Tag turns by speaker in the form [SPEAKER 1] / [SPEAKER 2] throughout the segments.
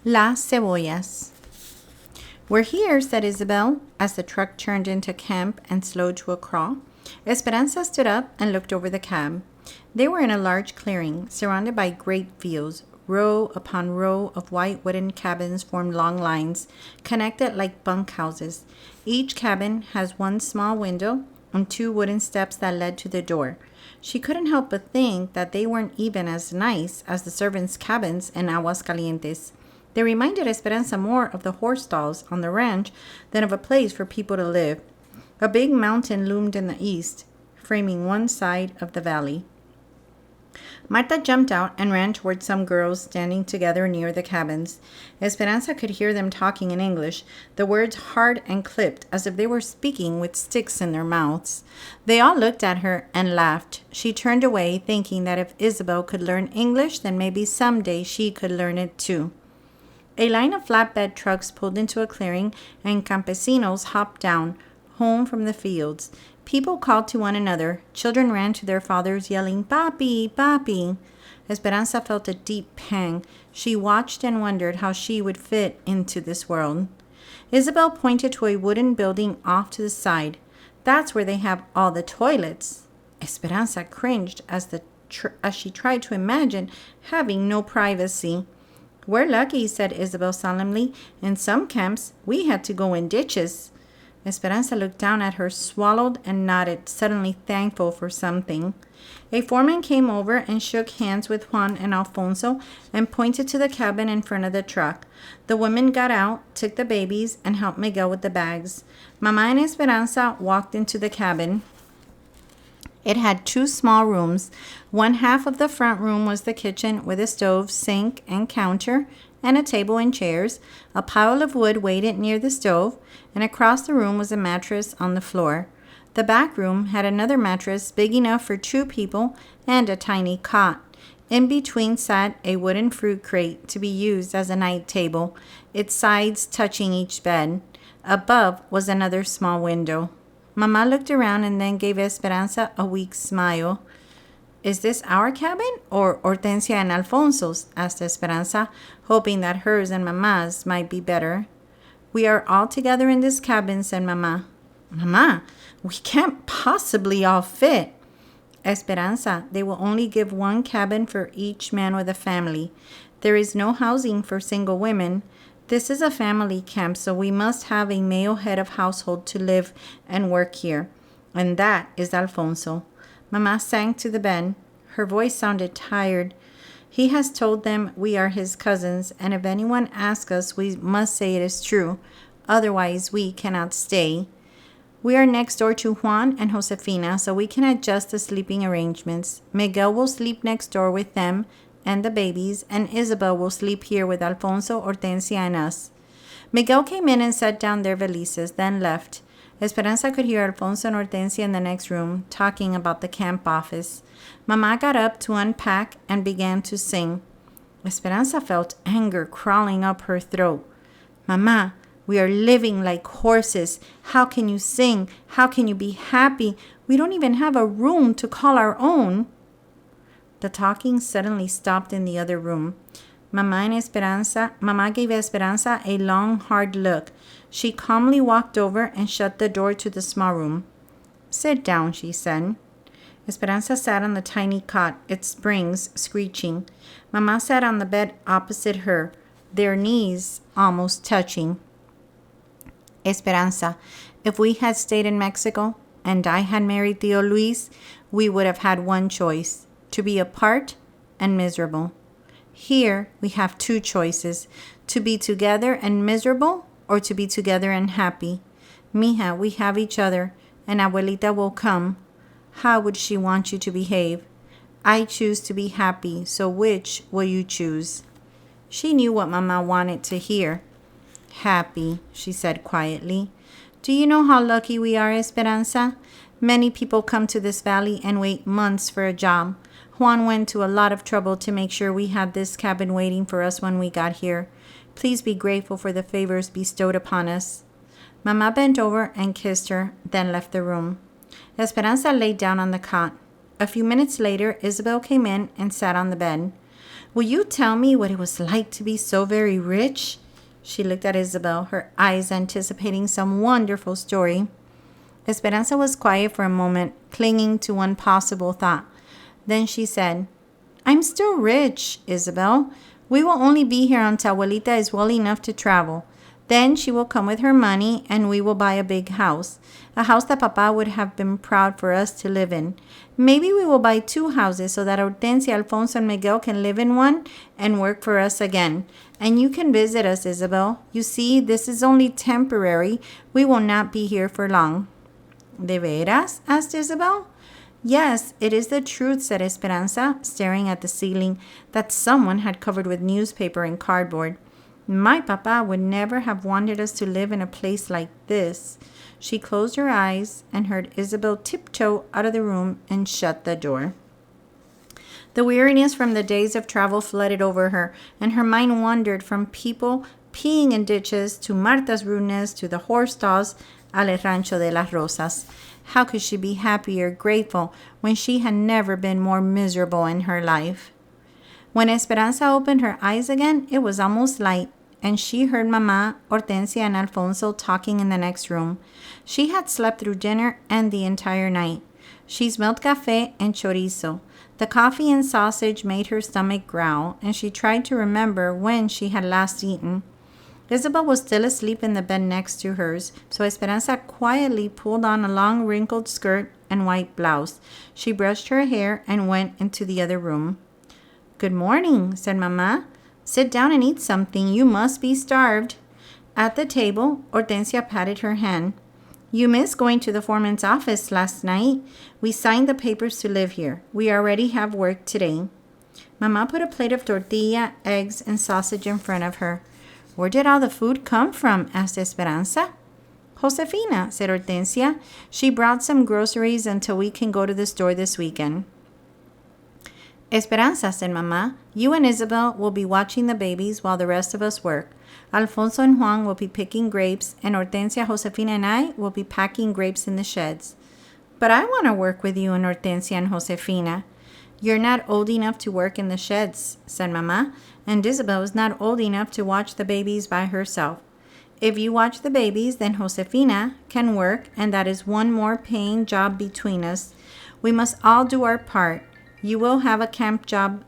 [SPEAKER 1] Las Cebollas. "We're here," said Isabel, as the truck turned into camp and slowed to a crawl. Esperanza stood up and looked over the cab. They were in a large clearing, surrounded by great fields. Row upon row of white wooden cabins formed long lines, connected like bunkhouses. Each cabin has one small window and two wooden steps that led to the door. She couldn't help but think that they weren't even as nice as the servants' cabins in Aguascalientes. They reminded Esperanza more of the horse stalls on the ranch than of a place for people to live. A big mountain loomed in the east, framing one side of the valley. Marta jumped out and ran toward some girls standing together near the cabins. Esperanza could hear them talking in English, the words hard and clipped, as if they were speaking with sticks in their mouths. They all looked at her and laughed. She turned away, thinking that if Isabel could learn English, then maybe someday she could learn it too. A line of flatbed trucks pulled into a clearing, and campesinos hopped down, home from the fields. People called to one another. Children ran to their fathers, yelling, "Papi, papi." Esperanza felt a deep pang. She watched and wondered how she would fit into this world. Isabel pointed to a wooden building off to the side. "That's where they have all the toilets." Esperanza cringed as she tried to imagine having no privacy. "We're lucky," said Isabel solemnly. "In some camps, we had to go in ditches." Esperanza looked down at her, swallowed, and nodded, suddenly thankful for something. A foreman came over and shook hands with Juan and Alfonso and pointed to the cabin in front of the truck. The women got out, took the babies, and helped Miguel with the bags. Mama and Esperanza walked into the cabin. It had two small rooms. One half of the front room was the kitchen with a stove, sink, and counter, and a table and chairs. A pile of wood waited near the stove, and across the room was a mattress on the floor. The back room had another mattress big enough for two people and a tiny cot. In between sat a wooden fruit crate to be used as a night table, its sides touching each bed. Above was another small window. Mama looked around and then gave Esperanza a weak smile. "Is this our cabin or Hortensia and Alfonso's?" asked Esperanza, hoping that hers and Mama's might be better. "We are all together in this cabin," said Mama. "Mama, we can't possibly all fit." "Esperanza, they will only give one cabin for each man with a family. There is no housing for single women. This is a family camp, so we must have a male head of household to live and work here. And that is Alfonso." Mama sank to the bed. Her voice sounded tired. "He has told them we are his cousins, and if anyone asks us, we must say it is true. Otherwise, we cannot stay. We are next door to Juan and Josefina, so we can adjust the sleeping arrangements. Miguel will sleep next door with them and the babies, and Isabel will sleep here with Alfonso, Hortensia, and us." Miguel came in and set down their valises, then left. Esperanza could hear Alfonso and Hortensia in the next room, talking about the camp office. Mama got up to unpack and began to sing. Esperanza felt anger crawling up her throat. "Mama, we are living like horses. How can you sing? How can you be happy? We don't even have a room to call our own." The talking suddenly stopped in the other room. Mama gave Esperanza a long, hard look. She calmly walked over and shut the door to the small room. "Sit down," she said. Esperanza sat on the tiny cot, its springs screeching. Mama sat on the bed opposite her, their knees almost touching. "Esperanza, if we had stayed in Mexico and I had married Tío Luis, we would have had one choice, to be apart and miserable. Here we have two choices, to be together and miserable or to be together and happy. Mija, we have each other, and Abuelita will come. How would she want you to behave? I choose to be happy, so which will you choose?" She knew what Mama wanted to hear. "Happy," she said quietly. "Do you know how lucky we are, Esperanza? Many people come to this valley and wait months for a job. Juan went to a lot of trouble to make sure we had this cabin waiting for us when we got here. Please be grateful for the favors bestowed upon us." Mama bent over and kissed her, then left the room. Esperanza lay down on the cot. A few minutes later, Isabel came in and sat on the bed. Will you tell me what it was like to be so very rich? She looked at Isabel, her eyes anticipating some wonderful story. Esperanza was quiet for a moment, clinging to one possible thought. Then she said, I'm still rich, Isabel. We will only be here until Abuelita is well enough to travel. Then she will come with her money and we will buy a big house. A house that Papa would have been proud for us to live in. Maybe we will buy 2 houses so that Hortensia, Alfonso, and Miguel can live in one and work for us again. And you can visit us, Isabel. You see, this is only temporary. We will not be here for long. ¿De veras? Asked Isabel. Yes, it is the truth, said Esperanza, staring at the ceiling that someone had covered with newspaper and cardboard. My papa would never have wanted us to live in a place like this. She closed her eyes and heard Isabel tiptoe out of the room and shut the door. The weariness from the days of travel flooded over her, and her mind wandered from people peeing in ditches to Marta's rudeness to the horse stalls al Rancho de las Rosas. How could she be happy or grateful when she had never been more miserable in her life? When Esperanza opened her eyes again, it was almost light, and she heard Mamá, Hortensia, and Alfonso talking in the next room. She had slept through dinner and the entire night. She smelled café and chorizo. The coffee and sausage made her stomach growl, and she tried to remember when she had last eaten. Isabel was still asleep in the bed next to hers, so Esperanza quietly pulled on a long wrinkled skirt and white blouse. She brushed her hair and went into the other room. Good morning, said Mamá. Sit down and eat something. You must be starved. At the table, Hortensia patted her hand. You missed going to the foreman's office last night. We signed the papers to live here. We already have work today. Mamá put a plate of tortilla, eggs, and sausage in front of her. Where did all the food come from? Asked Esperanza. Josefina, said Hortensia. She brought some groceries until we can go to the store this weekend. Esperanza, said Mamá, you and Isabel will be watching the babies while the rest of us work. Alfonso and Juan will be picking grapes, and Hortensia, Josefina, and I will be packing grapes in the sheds. But I want to work with you and Hortensia and Josefina. You're not old enough to work in the sheds, said Mamá, and Isabel is not old enough to watch the babies by herself. If you watch the babies, then Josefina can work, and that is one more paying job between us. We must all do our part. You will have a camp job,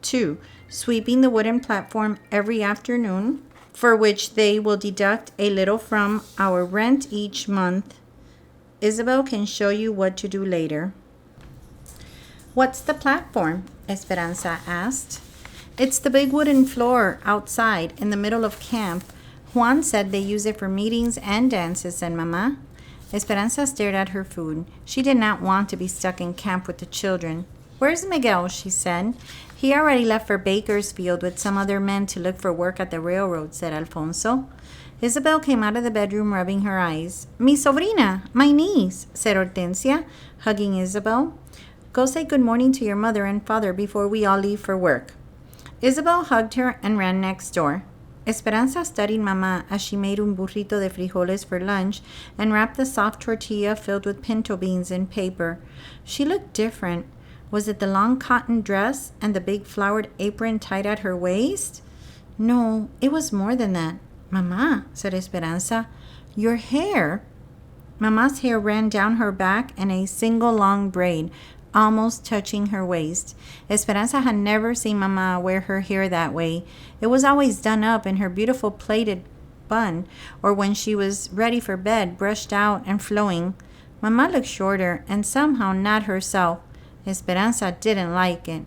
[SPEAKER 1] too, sweeping the wooden platform every afternoon, for which they will deduct a little from our rent each month. Isabel can show you what to do later. What's the platform? Esperanza asked. It's the big wooden floor outside in the middle of camp. Juan said they use it for meetings and dances, said Mamá. Esperanza stared at her food. She did not want to be stuck in camp with the children. Where's Miguel? She said. He already left for Bakersfield with some other men to look for work at the railroad, said Alfonso. Isabel came out of the bedroom rubbing her eyes. Mi sobrina, my niece, said Hortensia, hugging Isabel. Go say good morning to your mother and father before we all leave for work. Isabel hugged her and ran next door. Esperanza studied Mamá as she made un burrito de frijoles for lunch and wrapped the soft tortilla filled with pinto beans in paper. She looked different. Was it the long cotton dress and the big flowered apron tied at her waist? No, it was more than that. Mamá, said Esperanza, your hair. Mamã's hair ran down her back in a single long braid, almost touching her waist. Esperanza had never seen Mamá wear her hair that way. It was always done up in her beautiful plaited bun, or when she was ready for bed, brushed out and flowing. Mamá looked shorter and somehow not herself. Esperanza didn't like it.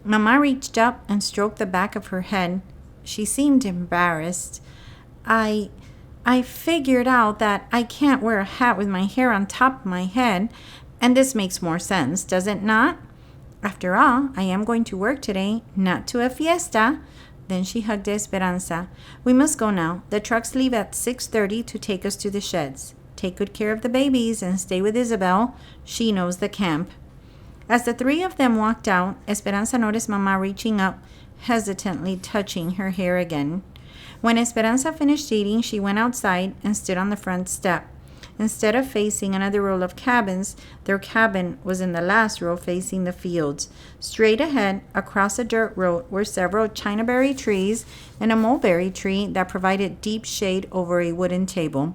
[SPEAKER 1] Mamá reached up and stroked the back of her head. She seemed embarrassed. I figured out that I can't wear a hat with my hair on top of my head, and this makes more sense, does it not? After all, I am going to work today, not to a fiesta. Then she hugged Esperanza. We must go now. The trucks leave at 6:30 to take us to the sheds. Take good care of the babies and stay with Isabel. She knows the camp. As the three of them walked out, Esperanza noticed Mamá reaching up, hesitantly touching her hair again. When Esperanza finished eating, she went outside and stood on the front step. Instead of facing another row of cabins, their cabin was in the last row facing the fields. Straight ahead, across a dirt road, were several chinaberry trees and a mulberry tree that provided deep shade over a wooden table.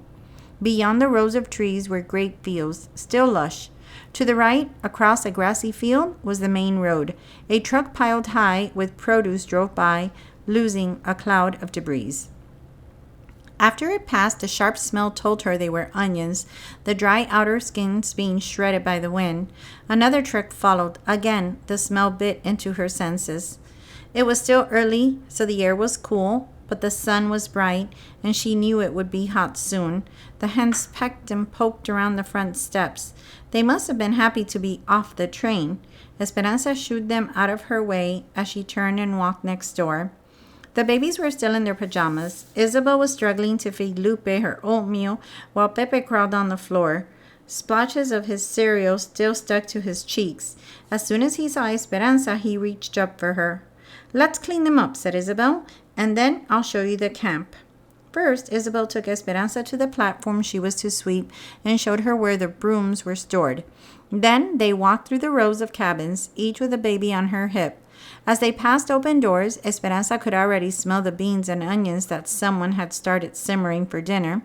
[SPEAKER 1] Beyond the rows of trees were grape fields, still lush. To the right, across a grassy field, was the main road. A truck piled high with produce drove by, losing a cloud of debris. After it passed, the sharp smell told her they were onions, the dry outer skins being shredded by the wind. Another truck followed. Again, the smell bit into her senses. It was still early, so the air was cool, but the sun was bright, and she knew it would be hot soon. The hens pecked and poked around the front steps. They must have been happy to be off the train. Esperanza shooed them out of her way as she turned and walked next door. The babies were still in their pajamas. Isabel was struggling to feed Lupe her oatmeal while Pepe crawled on the floor. Splotches of his cereal still stuck to his cheeks. As soon as he saw Esperanza, he reached up for her. "Let's clean them up," said Isabel, "and then I'll show you the camp." First, Isabel took Esperanza to the platform she was to sweep and showed her where the brooms were stored. Then they walked through the rows of cabins, each with a baby on her hip. As they passed open doors, Esperanza could already smell the beans and onions that someone had started simmering for dinner.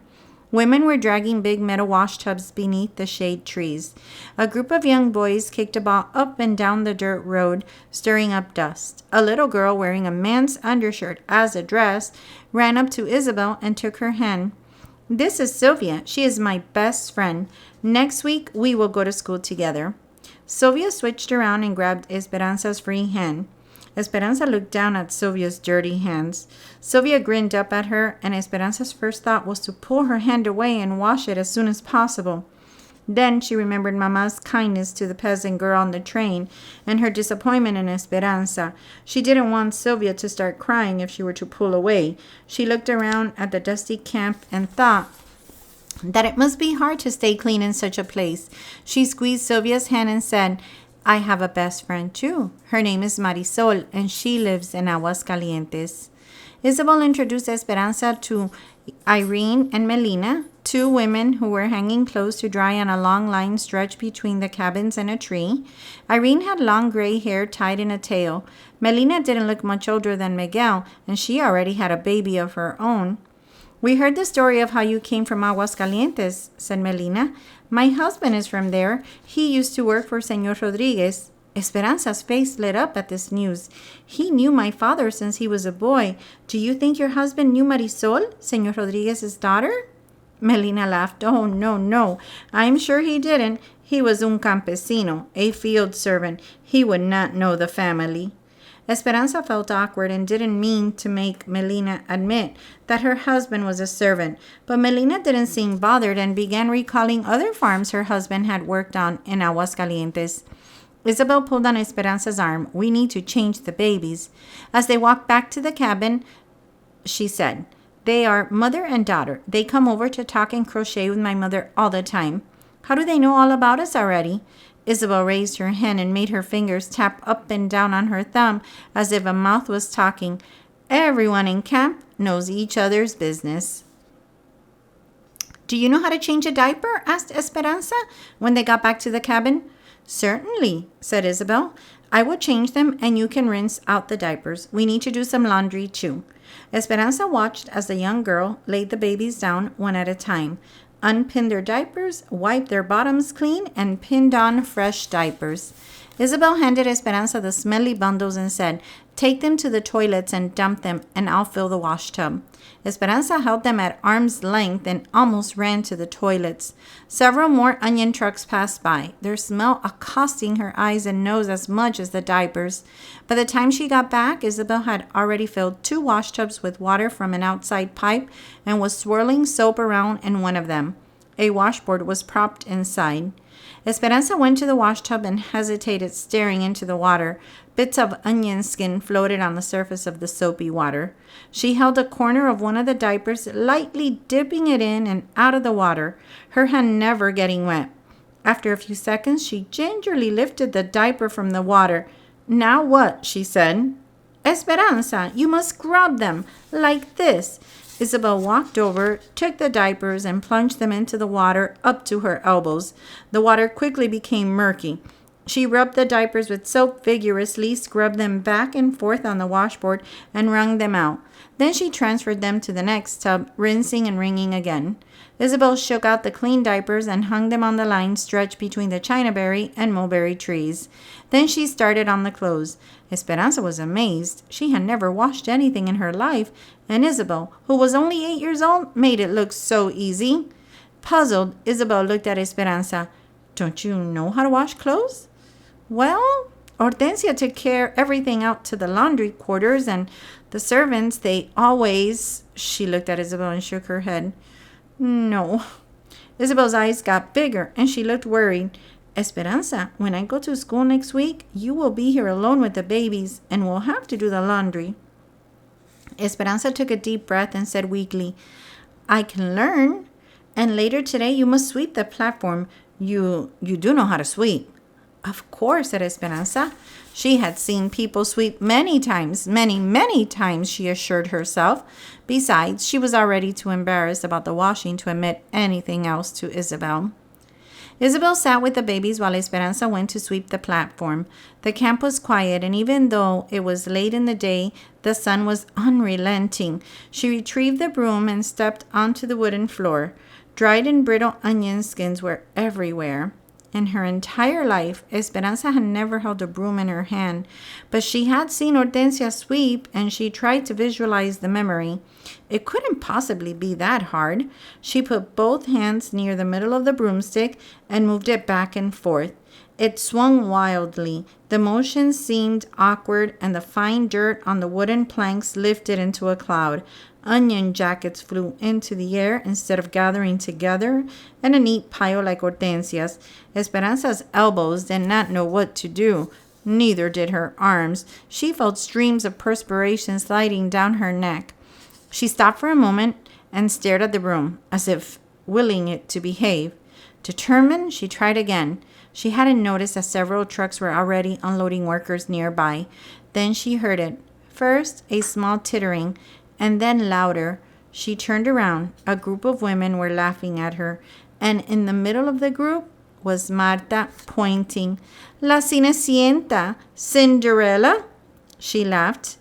[SPEAKER 1] Women were dragging big metal wash tubs beneath the shade trees. A group of young boys kicked a ball up and down the dirt road, stirring up dust. A little girl wearing a man's undershirt as a dress ran up to Isabel and took her hand. "This is Sylvia. She is my best friend. Next week, we will go to school together." Sylvia switched around and grabbed Esperanza's free hand. Esperanza looked down at Sylvia's dirty hands. Sylvia grinned up at her, and Esperanza's first thought was to pull her hand away and wash it as soon as possible. Then she remembered Mama's kindness to the peasant girl on the train and her disappointment in Esperanza. She didn't want Sylvia to start crying if she were to pull away. She looked around at the dusty camp and thought that it must be hard to stay clean in such a place. She squeezed Sylvia's hand and said, "I have a best friend too. Her name is Marisol, and she lives in Aguascalientes." Isabel introduced Esperanza to Irene and Melina, two women who were hanging clothes to dry on a long line stretched between the cabins and a tree. Irene had long gray hair tied in a tail. Melina didn't look much older than Miguel, and she already had a baby of her own. "We heard the story of how you came from Aguascalientes," said Melina. "My husband is from there. He used to work for Señor Rodriguez." Esperanza's face lit up at this news. "He knew my father since he was a boy. Do you think your husband knew Marisol, Señor Rodriguez's daughter?" Melina laughed. "Oh, no, no. I'm sure he didn't. He was un campesino, a field servant. He would not know the family." Esperanza felt awkward and didn't mean to make Melina admit that her husband was a servant, but Melina didn't seem bothered and began recalling other farms her husband had worked on in Aguascalientes. Isabel pulled on Esperanza's arm. "We need to change the babies." As they walked back to the cabin, she said, "They are mother and daughter. They come over to talk and crochet with my mother all the time." "How do they know all about us already?" Isabel raised her hand and made her fingers tap up and down on her thumb as if a mouth was talking. "Everyone in camp knows each other's business." "Do you know how to change a diaper?" asked Esperanza when they got back to the cabin. "Certainly," said Isabel. "I will change them and you can rinse out the diapers. We need to do some laundry too." Esperanza watched as the young girl laid the babies down one at a time, unpinned their diapers, wiped their bottoms clean, and pinned on fresh diapers. Isabel handed Esperanza the smelly bundles and said, "Take them to the toilets and dump them, and I'll fill the wash tub." Esperanza held them at arm's length and almost ran to the toilets. Several more onion trucks passed by, their smell accosting her eyes and nose as much as the diapers. By the time she got back, Isabel had already filled 2 wash tubs with water from an outside pipe and was swirling soap around in one of them. A washboard was propped inside. Esperanza went to the wash tub and hesitated, staring into the water. Bits of onion skin floated on the surface of the soapy water. She held a corner of one of the diapers, lightly dipping it in and out of the water, her hand never getting wet. After a few seconds, she gingerly lifted the diaper from the water. "Now what?" she said. "Esperanza, you must scrub them, like this." Isabel walked over, took the diapers, and plunged them into the water up to her elbows. The water quickly became murky. She rubbed the diapers with soap vigorously, scrubbed them back and forth on the washboard, and wrung them out. Then she transferred them to the next tub, rinsing and wringing again. Isabel shook out the clean diapers and hung them on the line stretched between the chinaberry and mulberry trees. Then she started on the clothes. Esperanza was amazed. She had never washed anything in her life, and Isabel, who was only 8 years old, made it look so easy. Puzzled, Isabel looked at Esperanza. "Don't you know how to wash clothes?" "Well, Hortensia took care everything out to the laundry quarters, and the servants, they always—" She looked at Isabel and shook her head. "No." Isabel's eyes got bigger, and she looked worried. "Esperanza, when I go to school next week, you will be here alone with the babies, and will have to do the laundry." Esperanza took a deep breath and said weakly, "I can learn. And later today, you must sweep the platform. You do know how to sweep." "Of course," said Esperanza. She had seen people sweep many times, many times, she assured herself. Besides, she was already too embarrassed about the washing to admit anything else to Isabel. Isabel sat with the babies while Esperanza went to sweep the platform. The camp was quiet, and even though it was late in the day, the sun was unrelenting. She retrieved the broom and stepped onto the wooden floor. Dried and brittle onion skins were everywhere. In her entire life, Esperanza had never held a broom in her hand, but she had seen Hortensia sweep, and she tried to visualize the memory. It couldn't possibly be that hard. She put both hands near the middle of the broomstick and moved it back and forth. It swung wildly. The motion seemed awkward, and the fine dirt on the wooden planks lifted into a cloud. Onion jackets flew into the air instead of gathering together in a neat pile like Hortensia's. Esperanza's elbows did not know what to do. Neither did her arms. She felt streams of perspiration sliding down her neck. She stopped for a moment and stared at the broom, as if willing it to behave. Determined, she tried again. She hadn't noticed that several trucks were already unloading workers nearby. Then she heard it. First, a small tittering, and then louder. She turned around. A group of women were laughing at her, and in the middle of the group was Marta, pointing. "La Cenicienta! Cinderella!" She laughed.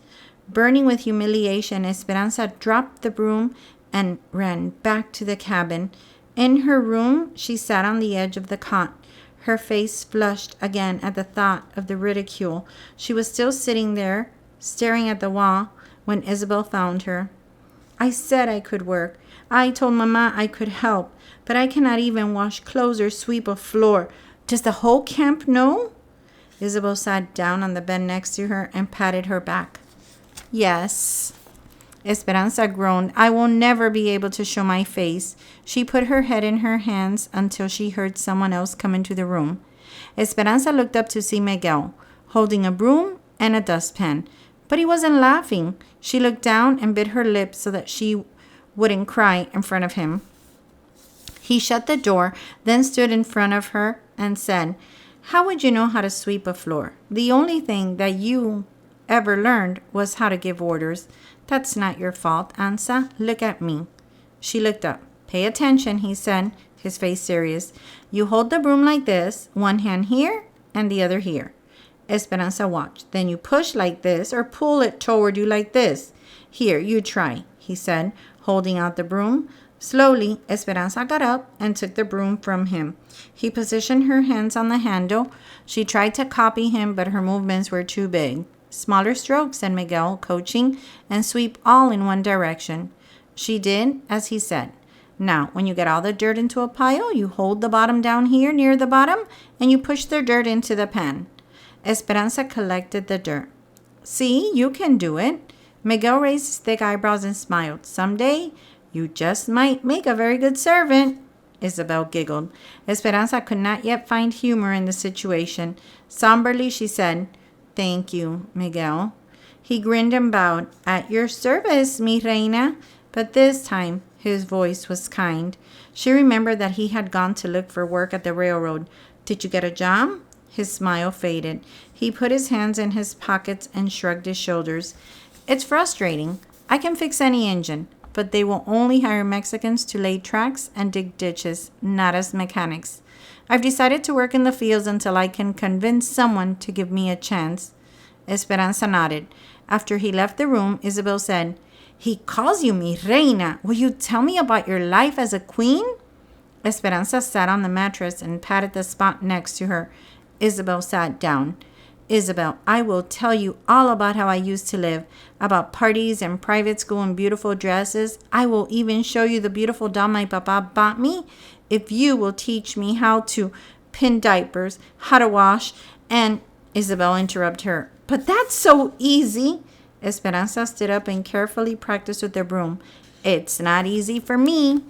[SPEAKER 1] Burning with humiliation, Esperanza dropped the broom and ran back to the cabin. In her room, she sat on the edge of the cot. Her face flushed again at the thought of the ridicule. She was still sitting there, staring at the wall, when Isabel found her. "I said I could work. I told Mama I could help, but I cannot even wash clothes or sweep a floor. Does the whole camp know?" Isabel sat down on the bed next to her and patted her back. "Yes." Esperanza groaned. "I will never be able to show my face." She put her head in her hands until she heard someone else come into the room. Esperanza looked up to see Miguel, holding a broom and a dustpan. But he wasn't laughing. She looked down and bit her lips so that she wouldn't cry in front of him. He shut the door, then stood in front of her and said, "How would you know how to sweep a floor? The only thing that you ever learned was how to give orders. That's not your fault, Ansa. Look at me." She looked up. "Pay attention," he said, his face serious. "You hold the broom like this, one hand here and the other here." Esperanza watched. "Then you push like this or pull it toward you like this. Here, you try," he said, holding out the broom. Slowly, Esperanza got up and took the broom from him. He positioned her hands on the handle. She tried to copy him, but her movements were too big. "Smaller strokes," said Miguel, coaching, "and sweep all in one direction." She did as he said. "Now, when you get all the dirt into a pile, you hold the bottom down here near the bottom, and you push the dirt into the pan." Esperanza collected the dirt. "See, you can do it." Miguel raised his thick eyebrows and smiled. "Someday, you just might make a very good servant." Isabel giggled. Esperanza could not yet find humor in the situation. Somberly, she said, "Thank you, Miguel." He grinned and bowed. "At your service, mi reina." But this time, his voice was kind. She remembered that he had gone to look for work at the railroad. "Did you get a job?" His smile faded. He put his hands in his pockets and shrugged his shoulders. "It's frustrating. I can fix any engine, but they will only hire Mexicans to lay tracks and dig ditches, not as mechanics. I've decided to work in the fields until I can convince someone to give me a chance." Esperanza nodded. After he left the room, Isabel said, "He calls you mi reina. Will you tell me about your life as a queen?" Esperanza sat on the mattress and patted the spot next to her. Isabel sat down. "Isabel, I will tell you all about how I used to live, about parties and private school and beautiful dresses. I will even show you the beautiful doll my papa bought me if you will teach me how to pin diapers, how to wash, and—" Isabel interrupted her. "But that's so easy." Esperanza stood up and carefully practiced with the broom. "It's not easy for me."